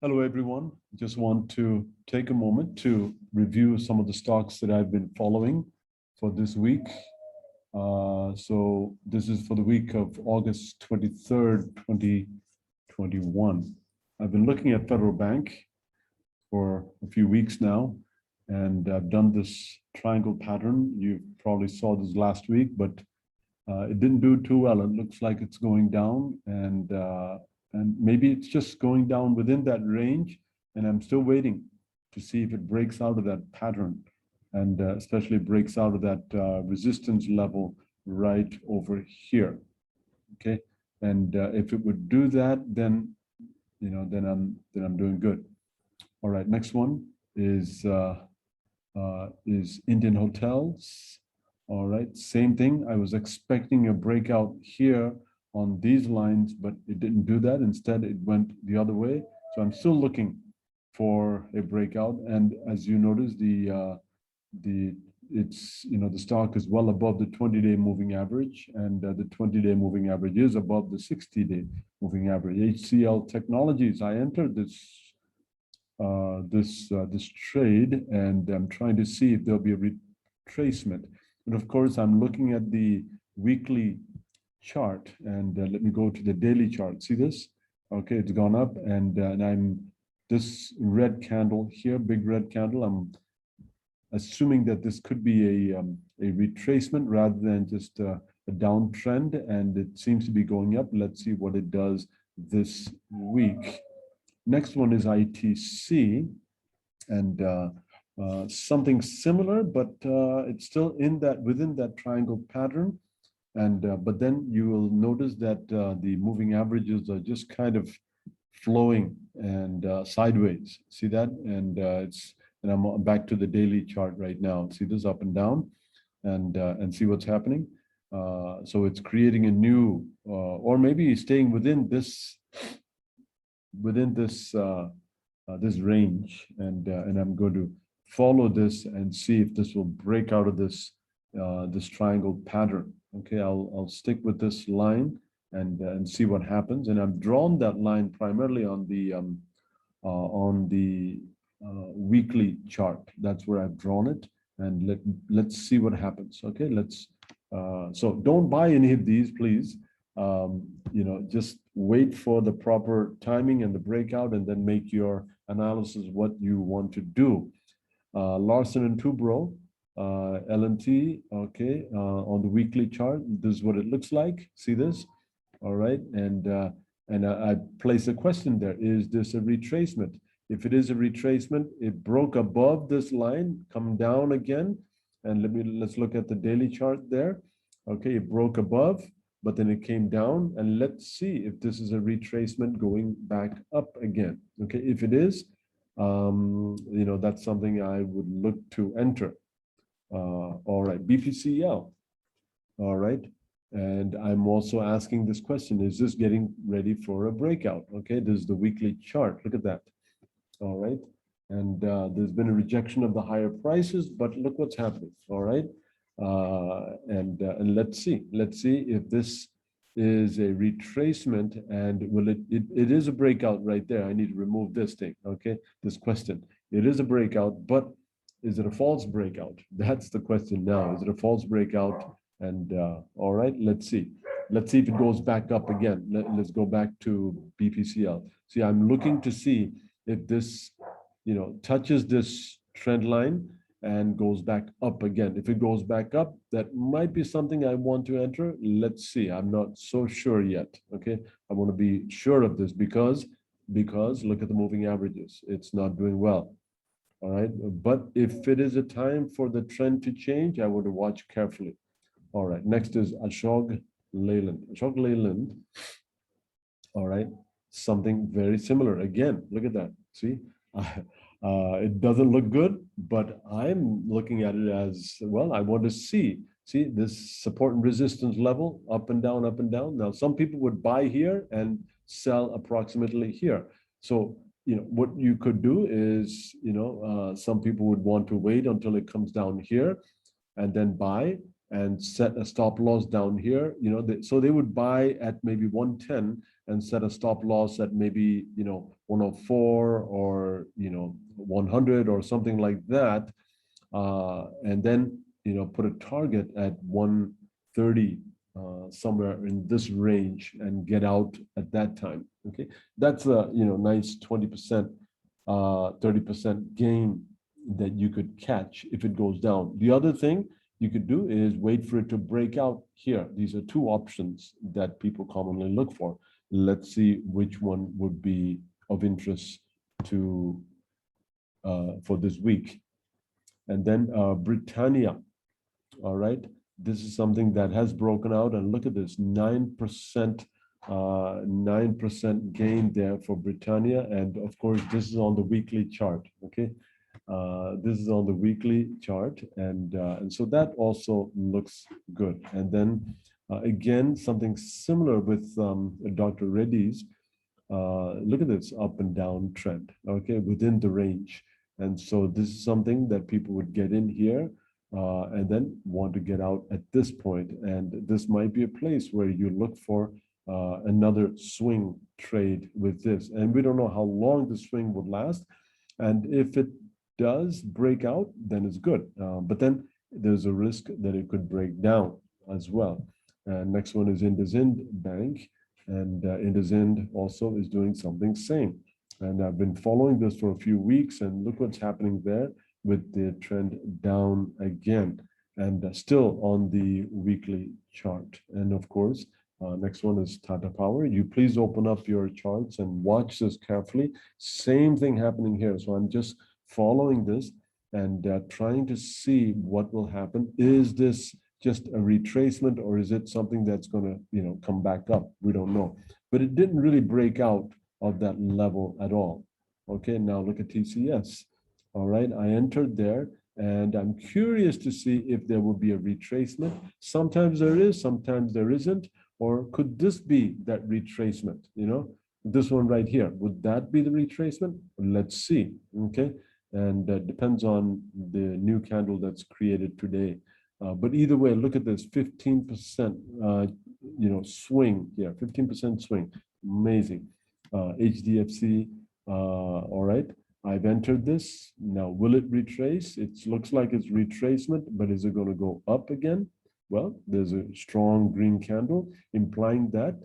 Hello, everyone. Just want to take a moment to review some of the stocks that I've been following for this week. So this is for the week of August 23rd, 2021. I've been looking at Federal Bank for a few weeks now, and I've done this triangle pattern. You probably saw this last week, but it didn't do too well. It looks like it's going down, and maybe it's just going down within that range, and I'm still waiting to see if it breaks out of that pattern, and especially breaks out of that resistance level right over here. Okay, and if it would do that, then then I'm doing good. All right, next one is Indian Hotels. All right, same thing. I was expecting a breakout here on these lines, but it didn't do that. Instead, it went the other way. So I'm still looking for a breakout. And as you notice, the stock is well above the 20-day moving average, and the 20-day moving average is above the 60-day moving average. HCL Technologies. I entered this trade, and I'm trying to see if there'll be a retracement. And of course, I'm looking at the weekly chart, and let me go to the daily chart. See this? Okay, it's gone up, and I'm this red candle here, big red candle. I'm assuming that this could be a retracement rather than just a downtrend, and it seems to be going up. Let's see what it does this week. Next one is ITC, and something similar, but it's still within that triangle pattern. And but then you will notice that the moving averages are just kind of flowing and sideways. See that? And I'm back to the daily chart right now. See this up and down, and see what's happening. So it's creating a new, or maybe staying within this this range, and I'm going to follow this and see if this will break out of this this triangle pattern. Okay, I'll stick with this line and see what happens. And I've drawn that line primarily on the weekly chart. That's where I've drawn it, and let's see what happens. Okay, so don't buy any of these, please. Just wait for the proper timing and the breakout, and then make your analysis what you want to do. Larsen and Toubro, L&T, okay, on the weekly chart, this is what it looks like. See this? All right, and I place a question there. Is this a retracement? If it is a retracement, it broke above this line, come down again, and let's look at the daily chart there. Okay, it broke above, but then it came down, and let's see if this is a retracement going back up again. Okay, if it is, that's something I would look to enter. All right, BPCL. All right, and I'm also asking this question: is this getting ready for a breakout? Okay, this is the weekly chart. Look at that. All right, and there's been a rejection of the higher prices, but look what's happening. All right. And let's see if this is a retracement, and will it is a breakout right there. I need to remove this thing. Okay, this question. It is a breakout, but is it a false breakout? That's the question now. Is it a false breakout? And all right, let's see if it goes back up again. Let's go back to BPCL. See, I'm looking to see if this touches this trend line and goes back up again. If it goes back up, that might be something I want to enter. Let's see. I'm not so sure yet. Okay, I want to be sure of this because look at the moving averages. It's not doing well. All right, but if it is a time for the trend to change, I want to watch carefully. All right, next is Ashok Leyland. Ashok Leyland. All right, something very similar. Again, look at that. See. It doesn't look good, but I'm looking at it as, well, I want to see this support and resistance level, up and down, up and down. Now, some people would buy here and sell approximately here. So, what you could do is, some people would want to wait until it comes down here and then buy. and set a stop loss down here, so they would buy at maybe 110 and set a stop loss at maybe 104 or 100 or something like that, and then put a target at 130, somewhere in this range, and get out at that time. Okay, that's a nice 20%, 30% gain that you could catch if it goes down. The other thing you could do is wait for it to break out here. These are two options that people commonly look for. Let's see which one would be of interest to for this week. And then Britannia. All right, this is something that has broken out, and look at this, 9%, 9% gain there for Britannia. And of course, this is on the weekly chart. Okay, this is on the weekly chart, and so that also looks good. And then again, something similar with Dr. Reddy's. Look at this up and down trend. Okay, within the range. And so this is something that people would get in here and then want to get out at this point. And this might be a place where you look for another swing trade with this. And we don't know how long the swing would last. And if it does break out, then it's good. But then there's a risk that it could break down as well. Next one is IndusInd Bank. And IndusInd also is doing something same. And I've been following this for a few weeks, and look what's happening there with the trend down again, and still on the weekly chart. And of course, next one is Tata Power. You please open up your charts and watch this carefully. Same thing happening here. So I'm just following this and trying to see what will happen. Is this just a retracement, or is it something that's going to come back up? We don't know. But it didn't really break out of that level at all. Okay, now look at TCS. All right, I entered there, and I'm curious to see if there will be a retracement. Sometimes there is, sometimes there isn't. Or could this be that retracement? This one right here, would that be the retracement? Let's see. Okay, and that depends on the new candle that's created today. But either way, look at this 15% swing here, 15% swing. Amazing. HDFC, all right, I've entered this. Now, will it retrace? It looks like it's retracement, but is it going to go up again? Well, there's a strong green candle implying that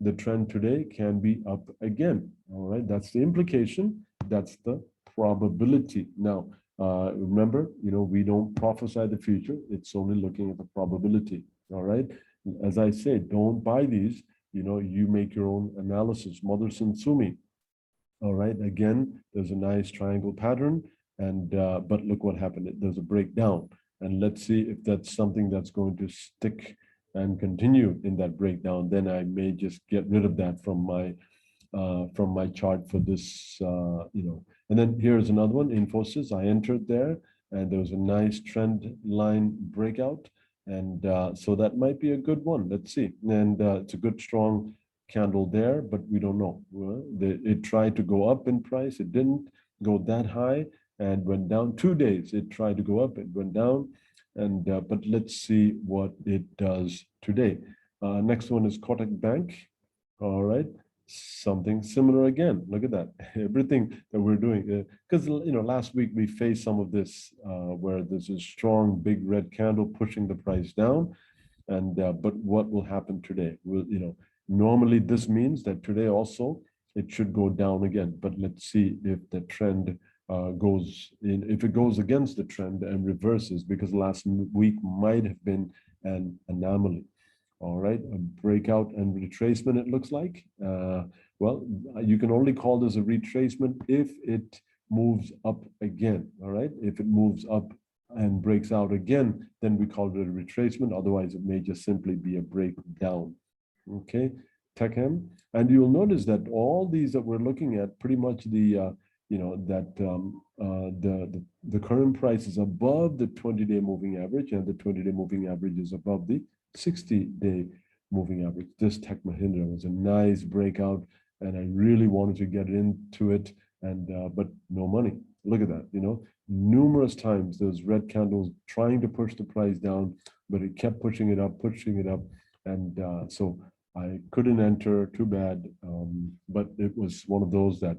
the trend today can be up again. All right, that's the implication. That's the probability. Now, remember, we don't prophesy the future. It's only looking at the probability. All right, as I say, don't buy these. You make your own analysis. Motherson Sumi. All right, again, there's a nice triangle pattern, and but look what happened. There's a breakdown, and let's see if that's something that's going to stick and continue in that breakdown. Then I may just get rid of that from my chart for this, And then here's another one, Infosys. I entered there, and there was a nice trend line breakout. And so that might be a good one. Let's see. And it's a good, strong candle there, but we don't know. It tried to go up in price. It didn't go that high and went down. 2 days, it tried to go up. It went down. And but let's see what it does today. Next one is Cortex Bank. All right. Something similar again. Look at that. Everything that we're doing, because last week we faced some of this where there's a strong big red candle pushing the price down, and but what will happen today? Normally this means that today also it should go down again. But let's see if the trend if it goes against the trend and reverses, because last week might have been an anomaly. All right, a breakout and retracement, it looks like. Well, you can only call this a retracement if it moves up again. All right, if it moves up and breaks out again, then we call it a retracement. Otherwise, it may just simply be a breakdown. Okay, TechM, and you'll notice that all these that we're looking at, pretty much the the current price is above the 20-day moving average, and the 20-day moving average is above the 60-day moving average. This Tech Mahindra was a nice breakout, and I really wanted to get into it, and but no money. Look at that. Numerous times those red candles trying to push the price down, but it kept pushing it up, and so I couldn't enter. Too bad, but it was one of those that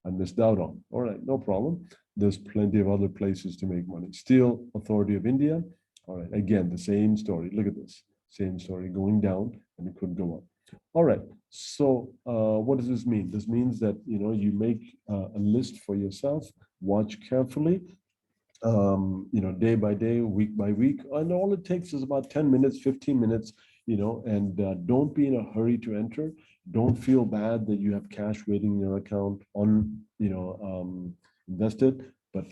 I missed out on. All right, no problem. There's plenty of other places to make money. Steel Authority of India. All right, again, the same story. Look at this, same story, going down, and it could go up. All right, so what does this mean? This means that you make a list for yourself, watch carefully, day by day, week by week, and all it takes is about 10 minutes, 15 minutes, and don't be in a hurry to enter. Don't feel bad that you have cash waiting in your account invested, but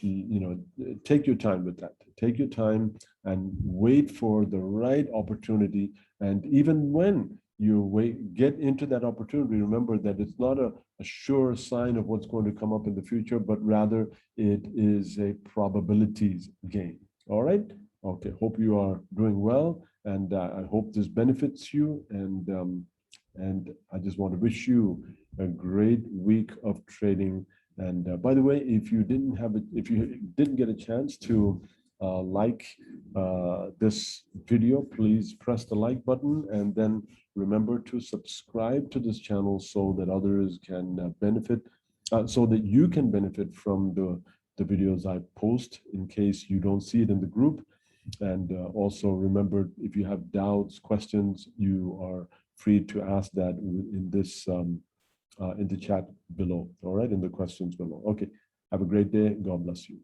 take your time with that. Take your time and wait for the right opportunity. And even when you get into that opportunity, remember that it's not a sure sign of what's going to come up in the future, but rather it is a probabilities game. All right. Okay. Hope you are doing well, and I hope this benefits you. And I just want to wish you a great week of trading. And by the way, if you didn't get a chance to like this video, please press the like button, and then remember to subscribe to this channel so that others can benefit, so that you can benefit from the videos I post in case you don't see it in the group. And also remember, if you have doubts, questions, you are free to ask that in this in the chat below. All right, in the questions below. Okay, have a great day. God bless you.